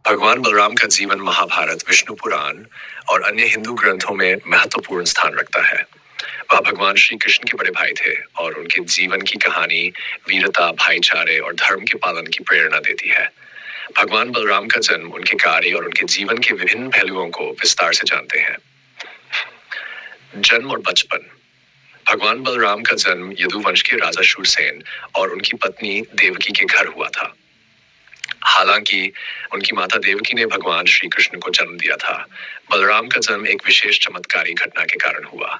भगवान बलराम का जीवन महाभारत, विष्णु पुराण और अन्य हिंदू ग्रंथों में महत्वपूर्ण स्थान रखता है। वह भगवान श्री कृष्ण के बड़े भाई थे और उनके जीवन की कहानी वीरता, भाईचारे और धर्म के पालन की प्रेरणा देती है। भगवान बलराम का जन्म, उनके कार्य और उनके जीवन के विभिन्न पहलुओं को विस्तार से जानते हैं। जन्म और बचपन। भगवान बलराम का जन्म यदुवंश के राजा शूरसेन और उनकी पत्नी देवकी के घर हुआ था। हालांकि उनकी माता देवकी ने भगवान श्री कृष्ण को जन्म दिया था, बलराम का जन्म एक विशेष चमत्कारी घटना के कारण हुआ।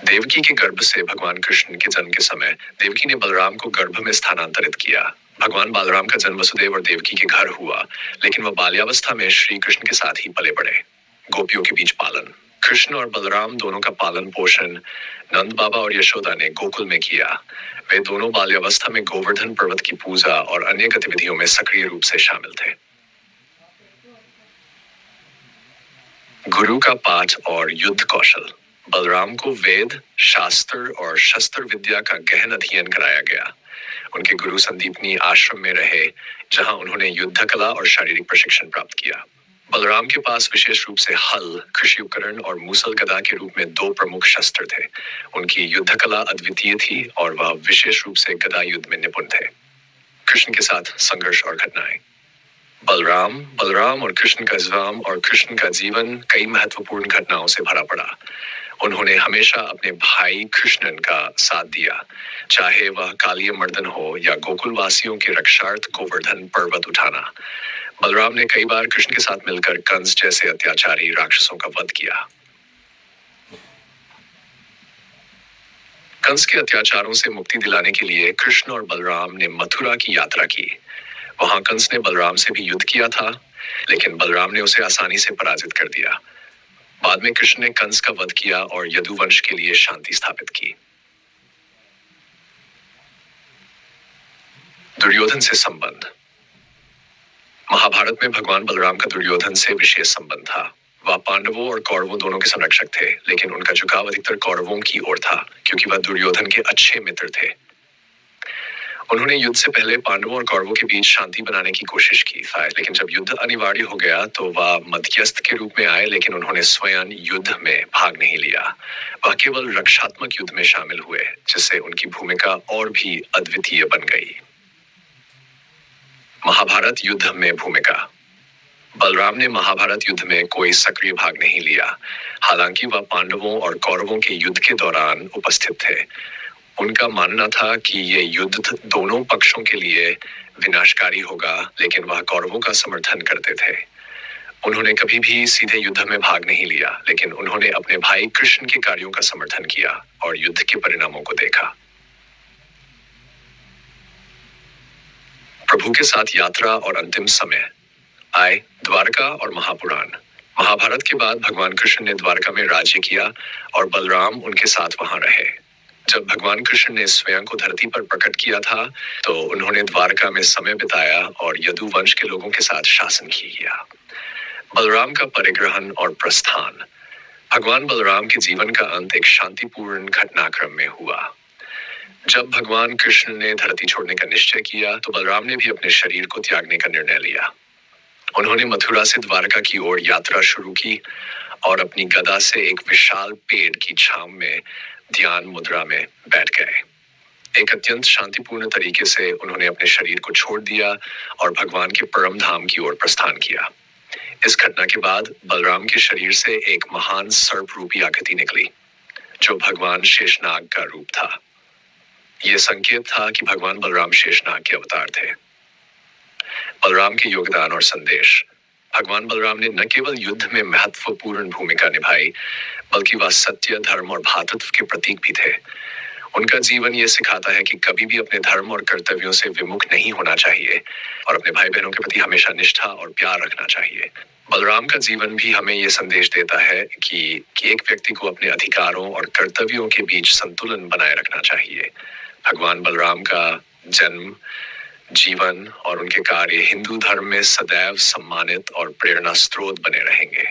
देवकी के गर्भ से भगवान कृष्ण के जन्म के समय देवकी ने बलराम को गर्भ में स्थानांतरित किया। भगवान बलराम का जन्म वसुदेव और देवकी के घर हुआ, लेकिन वह बाल्यावस्था में श्री कृष्ण के साथ ही पले बढ़े। गोपियों के बीच पालन। कृष्ण और बलराम दोनों का पालन पोषण नंद बाबा और यशोदा ने गोकुल में किया। वे दोनों बाल्यावस्था में गोवर्धन पर्वत की पूजा और अन्य गतिविधियों में सक्रिय रूप से शामिल थे। गुरु का पाठ और युद्ध कौशल। बलराम को वेद, शास्त्र और शस्त्र विद्या का गहन अध्ययन कराया गया। उनके गुरु संदीपनी आश्रम में रहे, जहां उन्होंने युद्ध कला और शारीरिक प्रशिक्षण प्राप्त किया। बलराम के पास विशेष रूप से हल, कृषि उपकरण और मूसल गदा के रूप में दो प्रमुख शस्त्र थे। उनकी युद्ध कला अद्वितीय थी और वह विशेष रूप से गदा युद्ध में निपुण थे। कृष्ण के साथ संघर्ष और घटनाएं। बलराम और कृष्ण का जन्म और कृष्ण का जीवन कई महत्वपूर्ण घटनाओं से भरा पड़ा। उन्होंने हमेशा अपने भाई कृष्णन का साथ दिया, चाहे वह कालिय मर्दन हो या गोकुल वासियों के रक्षार्थ गोवर्धन पर्वत उठाना। बलराम ने कई बार कृष्ण के साथ मिलकर कंस जैसे अत्याचारी राक्षसों का वध किया। कंस के अत्याचारों से मुक्ति दिलाने के लिए कृष्ण और बलराम ने मथुरा की यात्रा की। वहां कंस ने बलराम से भी युद्ध किया था, लेकिन बलराम ने उसे आसानी से पराजित कर दिया। बाद में कृष्ण ने कंस का वध किया और यदुवंश के लिए शांति स्थापित की। दुर्योधन से संबंध। महाभारत में भगवान बलराम का दुर्योधन से विशेष संबंध था। वह पांडवों और कौरवों दोनों के संरक्षक थे, लेकिन उनका झुकाव अधिकतर कौरवों की ओर था, क्योंकि वह दुर्योधन के अच्छे मित्र थे। उन्होंने युद्ध से पहले पांडवों और कौरवों के बीच शांति बनाने की कोशिश की, लेकिन जब युद्ध अनिवार्य हो गया तो वह मध्यस्थ के रूप में आए, लेकिन उन्होंने स्वयं युद्ध में भाग नहीं लिया। वह केवल रक्षात्मक युद्ध में शामिल हुए, जिससे उनकी भूमिका और भी अद्वितीय बन गई। महाभारत युद्ध में भूमिका। बलराम ने महाभारत युद्ध में कोई सक्रिय भाग नहीं लिया, हालांकि वह पांडवों और कौरवों के युद्ध के दौरान उपस्थित थे। उनका मानना था कि ये युद्ध दोनों पक्षों के लिए विनाशकारी होगा, लेकिन वह कौरवों का समर्थन करते थे। उन्होंने कभी भी सीधे युद्ध में भाग नहीं लिया, लेकिन उन्होंने अपने भाई कृष्ण के कार्यों का समर्थन किया और युद्ध के परिणामों को देखा। प्रभु के साथ यात्रा और अंतिम समय। द्वारका और महापुराण। महाभारत के बाद भगवान कृष्ण ने द्वारका में राज्य किया और बलराम उनके साथ वहां रहे। जब भगवान कृष्ण ने स्वयं को धरती पर प्रकट किया था, तो उन्होंने द्वारका में समय बिताया और यदुवंश के लोगों के साथ शासन किया। बलराम का परिग्रहण और प्रस्थान। भगवान बलराम के जीवन का अंत एक शांतिपूर्ण घटनाक्रम में हुआ। जब भगवान कृष्ण ने धरती छोड़ने का निश्चय किया, तो बलराम ने भी अपने शरीर को त्यागने का निर्णय लिया। उन्होंने मथुरा से द्वारका की ओर यात्रा शुरू की और अपनी गदा से एक विशाल पेड़ की छांव में ध्यान मुद्रा में बैठ गए। एक अत्यंत शांतिपूर्ण तरीके से उन्होंने अपने शरीर को छोड़ दिया और भगवान के परम धाम की ओर प्रस्थान किया। इस घटना के बाद बलराम के शरीर से एक महान सर्प रूपी आकृति निकली, जो भगवान शेषनाग का रूप था। यह संकेत था कि भगवान बलराम शेषनाग के अवतार थे। बलराम के योगदान और संदेश। भगवान बलराम ने न केवल युद्ध में महत्वपूर्ण भूमिका निभाई, बल्कि वह सत्य, धर्म और भ्रातृत्व के प्रतीक भी थे। उनका जीवन ये सिखाता है कि कभी भी अपने धर्म और कर्तव्यों से विमुख नहीं होना चाहिए और अपने भाई बहनों के प्रति हमेशा निष्ठा और प्यार रखना चाहिए। बलराम का जीवन भी हमें ये संदेश देता है कि एक व्यक्ति को अपने अधिकारों और कर्तव्यों के बीच संतुलन बनाए रखना चाहिए। भगवान बलराम का जन्म, जीवन और उनके कार्य हिंदू धर्म में सदैव सम्मानित और प्रेरणा स्रोत बने रहेंगे।